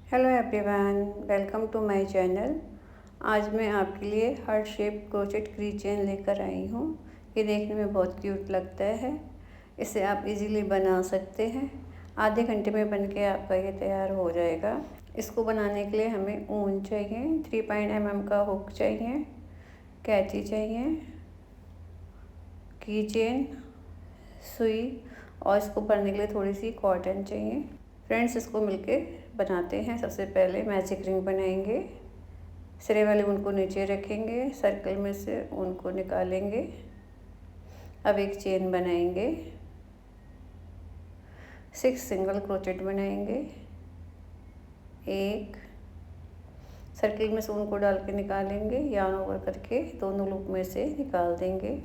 Hello everyone, welcome to my channel. आज मैं आपके लिए हार्ट शेप क्रोचेट की चेन लेकर आई हूँ। ये देखने में बहुत क्यूट लगता है। इसे आप इजीली बना सकते हैं। आधे घंटे में बनके आपका ये तैयार हो जाएगा। इसको बनाने के लिए हमें ऊन चाहिए, 3 का हुक चाहिए, कैंची चाहिए, की चेन, सुई और इसको भरने के लिए थोड़ी सी कॉटन चाहिए। फ्रेंड्स, इसको मिलके बनाते हैं। सबसे पहले मैजिक रिंग बनाएंगे। सिरे वाले ऊन को नीचे रखेंगे, सर्कल में से ऊन को निकालेंगे। अब एक चेन बनाएंगे, 6 सिंगल क्रोचेट बनाएंगे। एक सर्कल में से ऊन को डाल के निकालेंगे, यार्न ओवर करके दोनों लूप में से निकाल देंगे।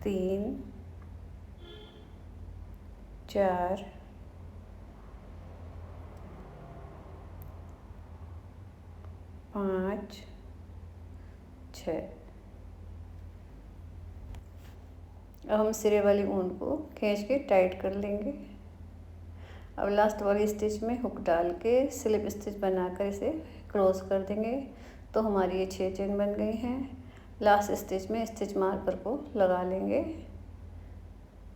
3 4 5 6। अब हम सिरे वाली ऊन को खींच के टाइट कर लेंगे। अब लास्ट वाली स्टिच में हुक डाल के स्लिप स्टिच बनाकर इसे क्रॉस कर देंगे। तो हमारी ये 6 चेन बन गई हैं। लास्ट स्टिच में स्टिच मार्कर को लगा लेंगे।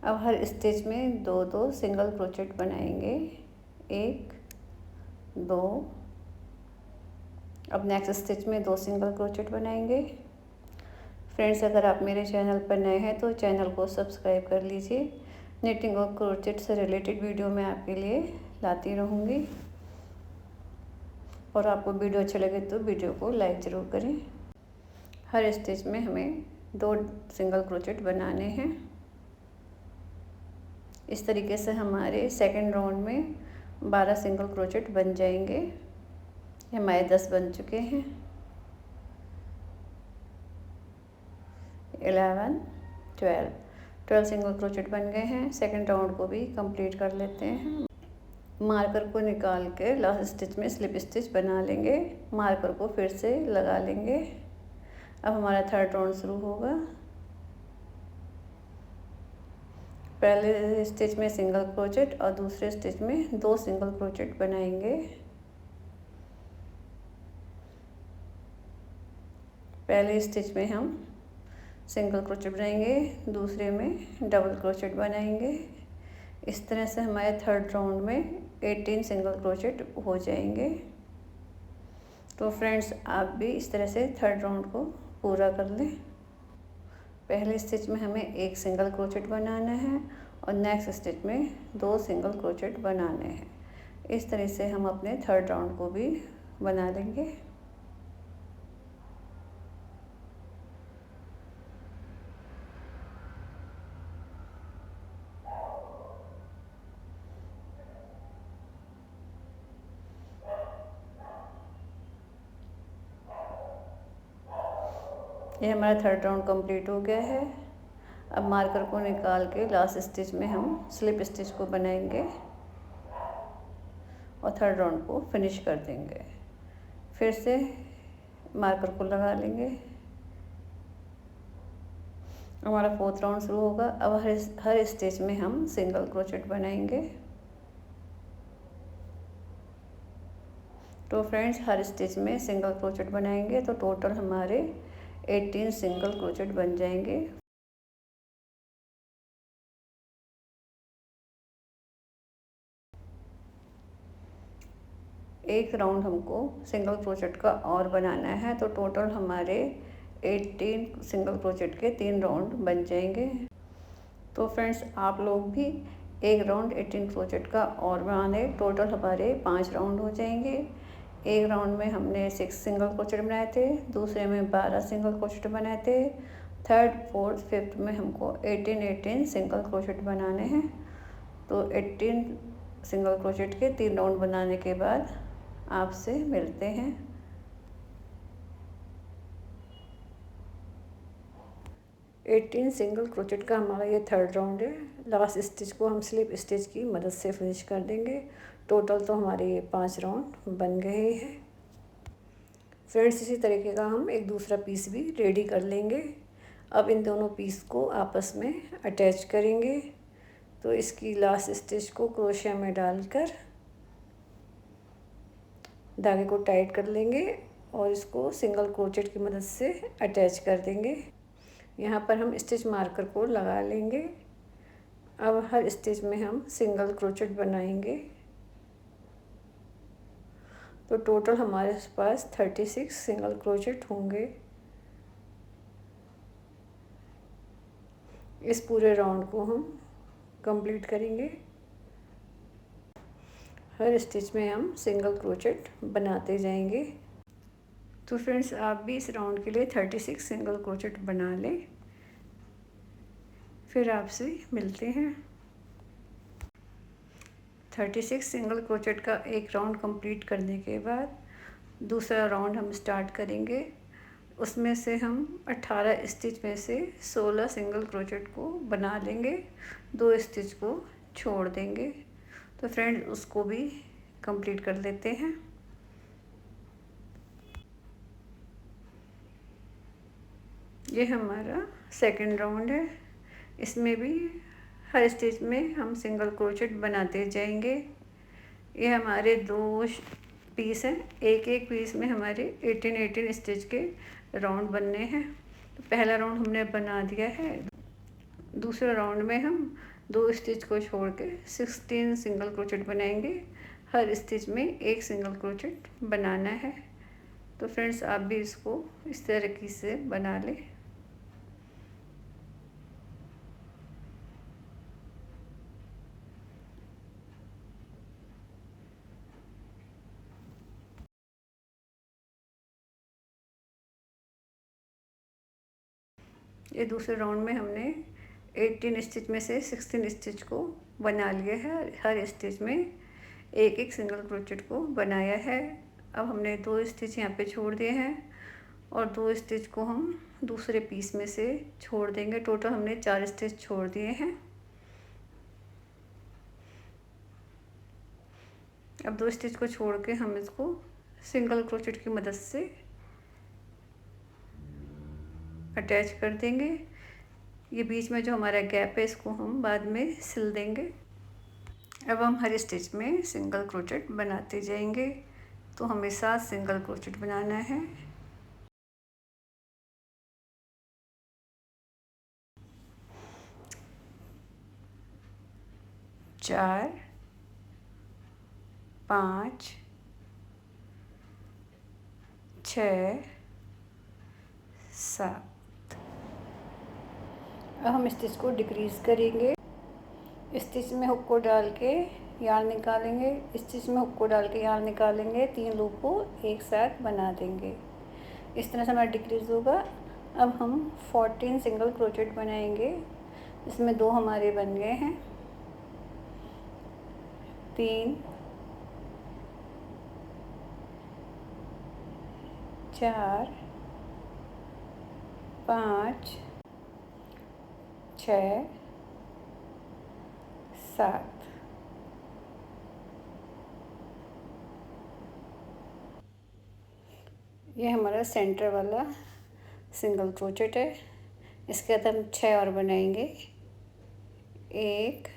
अब हर स्टिच में 2-2 सिंगल क्रोचेट बनाएंगे। 1 2। अब नेक्स्ट स्टिच में 2 सिंगल क्रोचेट बनाएंगे। फ्रेंड्स, अगर आप मेरे चैनल पर नए हैं तो चैनल को सब्सक्राइब कर लीजिए। निटिंग और क्रोचेट से रिलेटेड वीडियो मैं आपके लिए लाती रहूँगी। और आपको वीडियो अच्छा लगे तो वीडियो को लाइक ज़रूर करें। हर स्टिच में हमें 2 सिंगल क्रोचेट बनाने हैं। इस तरीके से हमारे सेकंड राउंड में 12 सिंगल क्रोचेट बन जाएंगे। हमारे 10 बन चुके हैं। 11 12 सिंगल क्रोचेट बन गए हैं। सेकंड राउंड को भी कंप्लीट कर लेते हैं। मार्कर को निकाल के लास्ट स्टिच में स्लिप स्टिच बना लेंगे। मार्कर को फिर से लगा लेंगे। अब हमारा थर्ड राउंड शुरू होगा। पहले स्टिच में सिंगल क्रोचेट और दूसरे स्टिच में 2 सिंगल क्रोचेट बनाएंगे। पहले स्टिच में हम सिंगल क्रोचेट बनाएंगे, दूसरे में डबल क्रोचेट बनाएंगे। इस तरह से हमारे थर्ड राउंड में 18 सिंगल क्रोचेट हो जाएंगे। तो फ्रेंड्स, आप भी इस तरह से थर्ड राउंड को पूरा कर लें। पहले स्टिच में हमें 1 सिंगल क्रोचेट बनाना है और नेक्स्ट स्टिच में 2 सिंगल क्रोचेट बनाने हैं। इस तरह से हम अपने थर्ड राउंड को भी बना लेंगे। ये हमारा थर्ड राउंड कंप्लीट हो गया है। अब मार्कर को निकाल के लास्ट स्टिच में हम स्लिप स्टिच को बनाएंगे और थर्ड राउंड को फिनिश कर देंगे। फिर से मार्कर को लगा लेंगे। हमारा फोर्थ राउंड शुरू होगा। अब हर स्टिच में हम सिंगल क्रोचेट बनाएंगे। तो फ्रेंड्स, हर स्टिच में सिंगल क्रोचेट बनाएंगे तो टोटल हमारे 18 सिंगल क्रोचेट बन जाएंगे। एक राउंड हमको सिंगल क्रोचेट का और बनाना है तो टोटल हमारे 18 सिंगल क्रोचेट के 3 राउंड बन जाएंगे। तो फ्रेंड्स, आप लोग भी एक राउंड 18 क्रोचेट का और बनाने, टोटल हमारे 5 राउंड हो जाएंगे। एक राउंड में हमने 6 सिंगल क्रोचेट बनाए थे, दूसरे में 12 सिंगल क्रोचेट बनाए थे, थर्ड फोर्थ फिफ्थ में हमको 18 सिंगल क्रोचेट बनाने हैं। तो 18 सिंगल क्रोचेट के 3 राउंड बनाने के बाद आपसे मिलते हैं। 18 सिंगल क्रोचेट का हमारा ये थर्ड राउंड है। लास्ट स्टिच को हम स्लिप स्टिच की मदद से फिनिश कर देंगे। टोटल तो हमारे ये 5 राउंड बन गए हैं। फ्रेंड्स, इसी तरीके का हम एक दूसरा पीस भी रेडी कर लेंगे। अब इन दोनों पीस को आपस में अटैच करेंगे तो इसकी लास्ट स्टिच को क्रोशिया में डालकर धागे को टाइट कर लेंगे और इसको सिंगल क्रोचेट की मदद से अटैच कर देंगे। यहाँ पर हम स्टिच मार्कर को लगा लेंगे। अब हर स्टिच में हम सिंगल क्रोचेट बनाएंगे। तो टोटल हमारे पास 36 सिंगल क्रोचेट होंगे। इस पूरे राउंड को हम कंप्लीट करेंगे। हर स्टिच में हम सिंगल क्रोचेट बनाते जाएंगे। तो फ्रेंड्स, आप भी इस राउंड के लिए 36 सिंगल क्रोचेट बना लें। फिर आपसे मिलते हैं। 36 सिंगल क्रोचेट का एक राउंड कंप्लीट करने के बाद दूसरा राउंड हम स्टार्ट करेंगे। उसमें से हम 18 स्टिच में से 16 सिंगल क्रोचेट को बना लेंगे, 2 स्टिच को छोड़ देंगे। तो फ्रेंड्स, उसको भी कंप्लीट कर लेते हैं। ये हमारा सेकंड राउंड है। इसमें भी हर स्टिच में हम सिंगल क्रोचेट बनाते जाएंगे। ये हमारे 2 पीस हैं। एक एक पीस में हमारे 18 स्टिच के राउंड बनने हैं। तो पहला राउंड हमने बना दिया है। दूसरे राउंड में हम 2 स्टिच को छोड़ के 16 सिंगल क्रोचेट बनाएंगे। हर स्टिच में एक सिंगल क्रोचेट बनाना है। तो फ्रेंड्स, आप भी इसको इस तरीके से बना लें। ये दूसरे राउंड में हमने 18 स्टिच में से 16 स्टिच को बना लिया है। हर स्टिच में एक एक सिंगल क्रोचेट को बनाया है। अब हमने 2 स्टिच यहाँ पे छोड़ दिए हैं और 2 स्टिच को हम दूसरे पीस में से छोड़ देंगे। टोटल हमने 4 स्टिच छोड़ दिए हैं। अब 2 स्टिच को छोड़ के हम इसको सिंगल क्रोचेट की मदद से अटैच कर देंगे। ये बीच में जो हमारा गैप है, इसको हम बाद में सिल देंगे। अब हम हर स्टिच में सिंगल क्रोचेट बनाते जाएंगे। तो हमें 7 सिंगल क्रोचेट बनाना है। चार, 5, 6, 7। अब हम स्टिच को डिक्रीज करेंगे। स्टिच में हुक को डाल के यार्न निकालेंगे। स्टिच में हुक को डाल के यार्न निकालेंगे। 3 लूप को एक साथ बना देंगे। इस तरह से हमारा डिक्रीज होगा। अब हम 14 सिंगल क्रोचेट बनाएंगे। इसमें 2 हमारे बन गए हैं। 3, 4, 5, 6, 7। ये हमारा सेंटर वाला सिंगल क्रोचेट है। इसके बाद हम 6 और बनाएंगे। 1,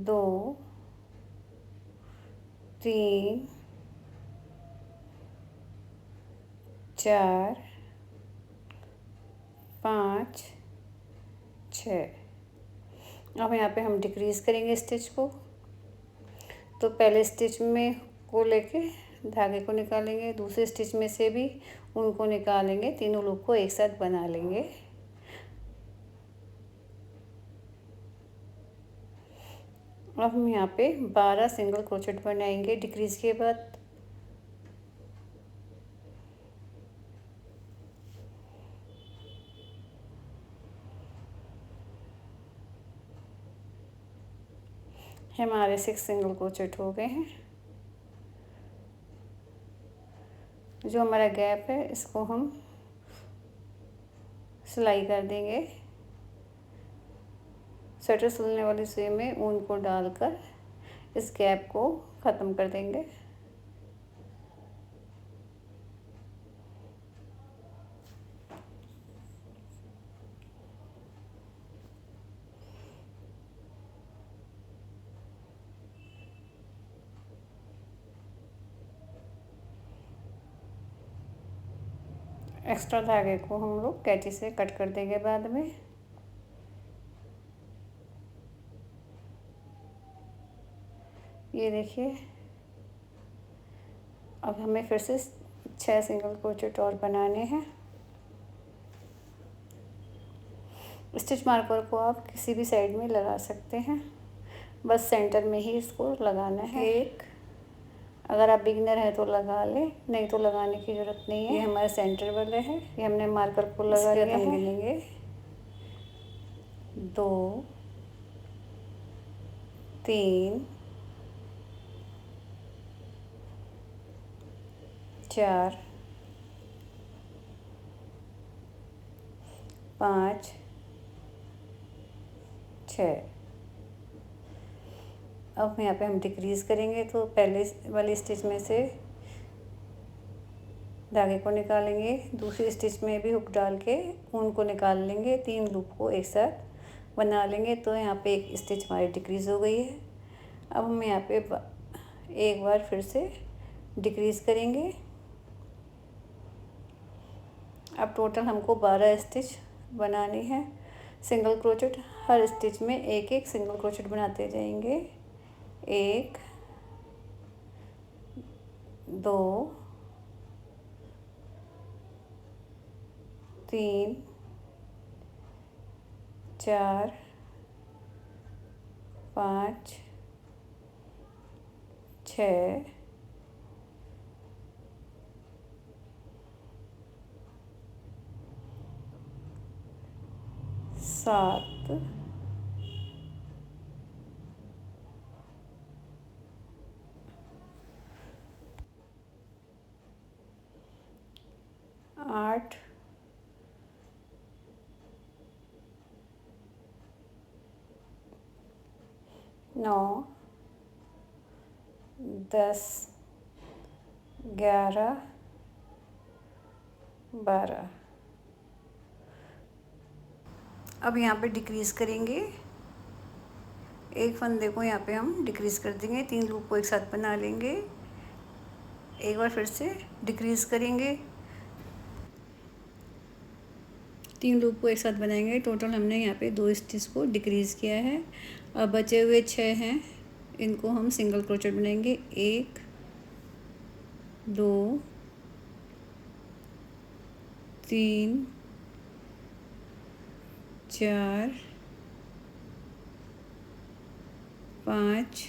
2, 3, 4, 5, 6। अब यहाँ पे हम डिक्रीज करेंगे स्टिच को। तो पहले स्टिच में को लेके धागे को निकालेंगे। दूसरे स्टिच में से भी उनको निकालेंगे। तीनों लूप को एक साथ बना लेंगे। अब हम यहाँ पे 12 सिंगल क्रोचेट बनाएंगे डिक्रीज के बाद। हमारे 6 सिंगल क्रोचेट हो गए हैं। जो हमारा गैप है, इसको हम सिलाई कर देंगे। स्वेटर सिलने वाली सुई में ऊन को डालकर इस गैप को ख़त्म कर देंगे। एक्स्ट्रा धागे को हम लोग कैंची से कट कर देंगे बाद में। ये देखिए, अब हमें फिर से 6 सिंगल क्रोचेट और बनाने हैं। स्टिच मार्कर को आप किसी भी साइड में लगा सकते हैं, बस सेंटर में ही इसको लगाना है। एक, अगर आप बिगिनर हैं तो लगा लें, नहीं तो लगाने की ज़रूरत नहीं है। ये हमारे सेंटर वाले हैं, ये हमने मार्कर को लगा लिया है। हम गिनेंगे 2 3 4 5 6। अब यहाँ पे हम डिक्रीज़ करेंगे, तो पहले वाली स्टिच में से धागे को निकालेंगे, दूसरी स्टिच में भी हुक डाल के ऊन को निकाल लेंगे, 3 लूप को एक साथ बना लेंगे। तो यहाँ पे एक स्टिच हमारी डिक्रीज़ हो गई है। अब हम यहाँ पे एक बार फिर से डिक्रीज़ करेंगे। अब टोटल हमको 12 स्टिच बनानी है सिंगल क्रोचेट। हर स्टिच में एक एक सिंगल क्रोचेट बनाते जाएंगे। 1 2 3 4 5 6 7 8 9 10 11 12। अब यहाँ पे डिक्रीज़ करेंगे, एक फंदे को यहाँ पे हम डिक्रीज़ कर देंगे, 3 लूप को एक साथ बना लेंगे। एक बार फिर से डिक्रीज़ करेंगे, 3 लूप को एक साथ बनाएंगे। टोटल हमने यहाँ पे 2 स्टिच को डिक्रीज़ किया है। अब बचे हुए 6 हैं, इनको हम सिंगल क्रोचेट बनाएंगे। 1 2 3 4 5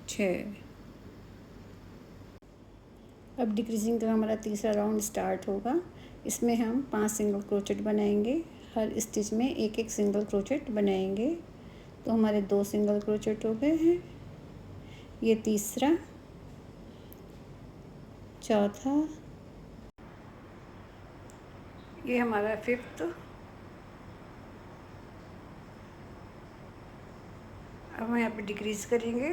6। अब डिक्रीजिंग का हमारा तीसरा राउंड स्टार्ट होगा। इसमें हम 5 सिंगल क्रोचेट बनाएंगे, हर स्टिच में एक एक सिंगल क्रोचेट बनाएंगे। तो हमारे 2 सिंगल क्रोचेट हो गए हैं, ये तीसरा, चौथा, ये हमारा 5th। अब हम यहाँ पे डिक्रीज़ करेंगे,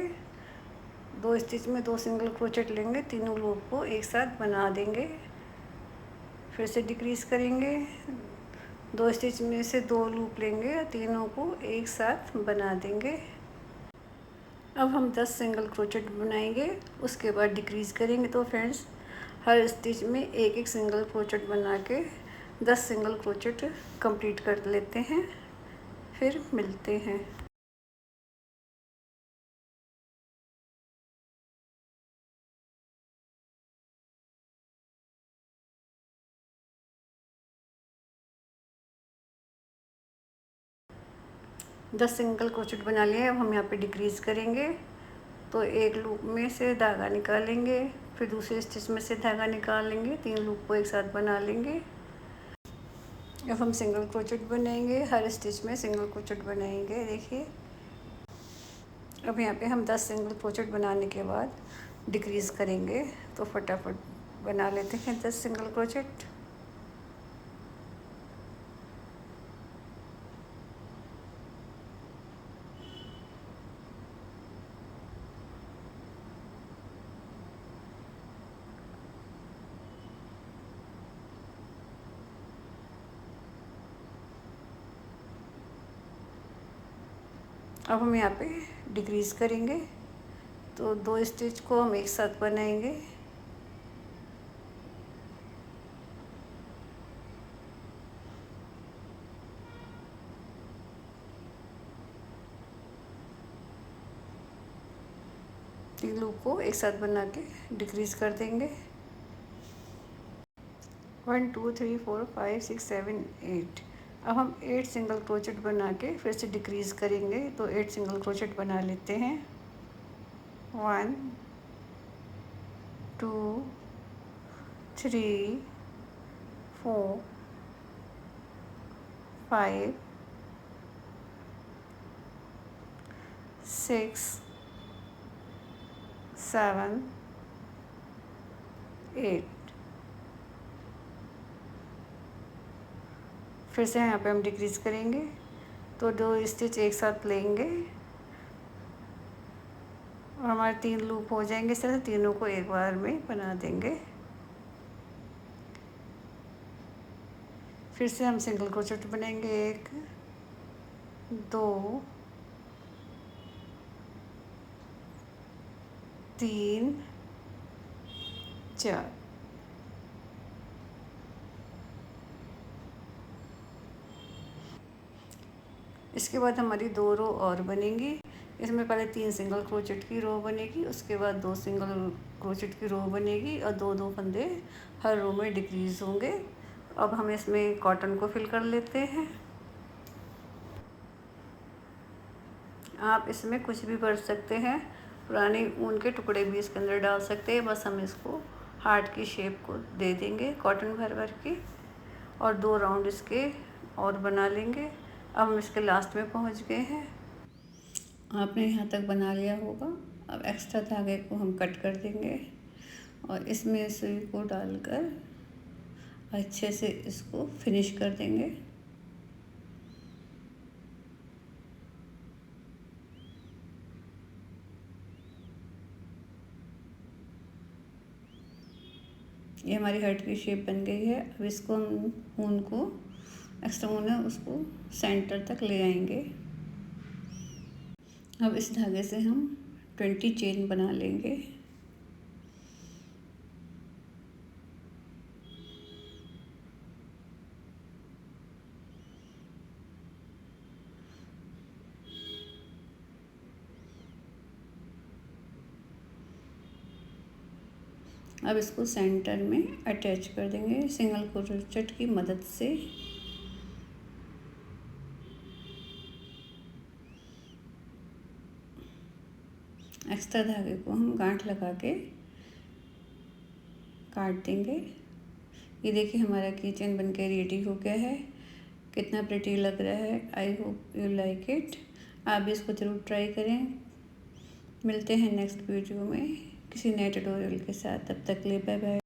2 स्टिच में 2 सिंगल क्रोचेट लेंगे, तीनों लूप को एक साथ बना देंगे। फिर से डिक्रीज़ करेंगे, 2 स्टिच में से 2 लूप लेंगे, तीनों को एक साथ बना देंगे। अब हम 10 सिंगल क्रोचेट बनाएंगे, उसके बाद डिक्रीज़ करेंगे। तो फ्रेंड्स, हर स्टिच में एक एक सिंगल क्रोचेट बना के 10 सिंगल क्रोचेट कंप्लीट कर लेते हैं, फिर मिलते हैं। दस सिंगल क्रोचेट बना लिए। अब हम यहाँ पे डिक्रीज़ करेंगे, तो एक लूप में से धागा निकालेंगे, फिर दूसरे स्टिच में से धागा निकाल लेंगे, 3 लूप को एक साथ बना लेंगे। अब हम सिंगल क्रोचेट बनाएंगे, हर स्टिच में सिंगल क्रोचेट बनाएंगे। देखिए, अब यहाँ पे हम 10 सिंगल क्रोचेट बनाने के बाद डिक्रीज़ करेंगे। तो फटाफट बना लेते हैं 10 सिंगल क्रोचेट। अब हम यहाँ पे डिक्रीज़ करेंगे, तो 2 स्टिच को हम एक साथ बनाएंगे। 3 लूप को एक साथ बना के डिक्रीज़ कर देंगे। 1 2 3 4 5 6 7 8। अब हम 8 सिंगल क्रोचेट बना के फिर से डिक्रीज़ करेंगे, तो 8 सिंगल क्रोचेट बना लेते हैं। 1 2 3 4 5 6 7 8। फिर से यहाँ पे हम डिक्रीज़ करेंगे, तो 2 स्टिच एक साथ लेंगे और हमारे 3 लूप हो जाएंगे। इस तरह से तीनों को एक बार में बना देंगे। फिर से हम सिंगल क्रोचेट बनाएंगे। 1 2 3 4। इसके बाद हमारी 2 रो और बनेंगी। इसमें पहले 3 सिंगल क्रोचेट की रो बनेगी, उसके बाद 2 सिंगल क्रोचेट की रो बनेगी और 2-2 फंदे हर रो में डिक्रीज़ होंगे। अब हम इसमें कॉटन को फिल कर लेते हैं। आप इसमें कुछ भी कर सकते हैं, पुराने ऊन के टुकड़े भी इसके अंदर डाल सकते हैं। बस हम इसको हार्ट की शेप को दे देंगे कॉटन भर भर के, और 2 राउंड इसके और बना लेंगे। अब हम इसके लास्ट में पहुंच गए हैं। आपने यहाँ तक बना लिया होगा। अब एक्स्ट्रा धागे को हम कट कर देंगे और इसमें सुई को डालकर अच्छे से इसको फिनिश कर देंगे। ये हमारी हार्ट की शेप बन गई है। अब इसको हम ऊन को एक्स्ट्रा ऊन है उसको सेंटर तक ले आएंगे। अब इस धागे से हम 20 चेन बना लेंगे। अब इसको सेंटर में अटैच कर देंगे सिंगल क्रोचेट की मदद से। एक्स्ट्रा धागे को हम गांठ लगा के काट देंगे। ये देखिए हमारा किचन बनके रेडी हो गया है। कितना प्रिटी लग रहा है। I hope you like it. आप भी इसको ज़रूर ट्राई करें। मिलते हैं नेक्स्ट वीडियो में किसी नए ट्यूटोरियल के साथ। तब तक के लिए बाय बाय।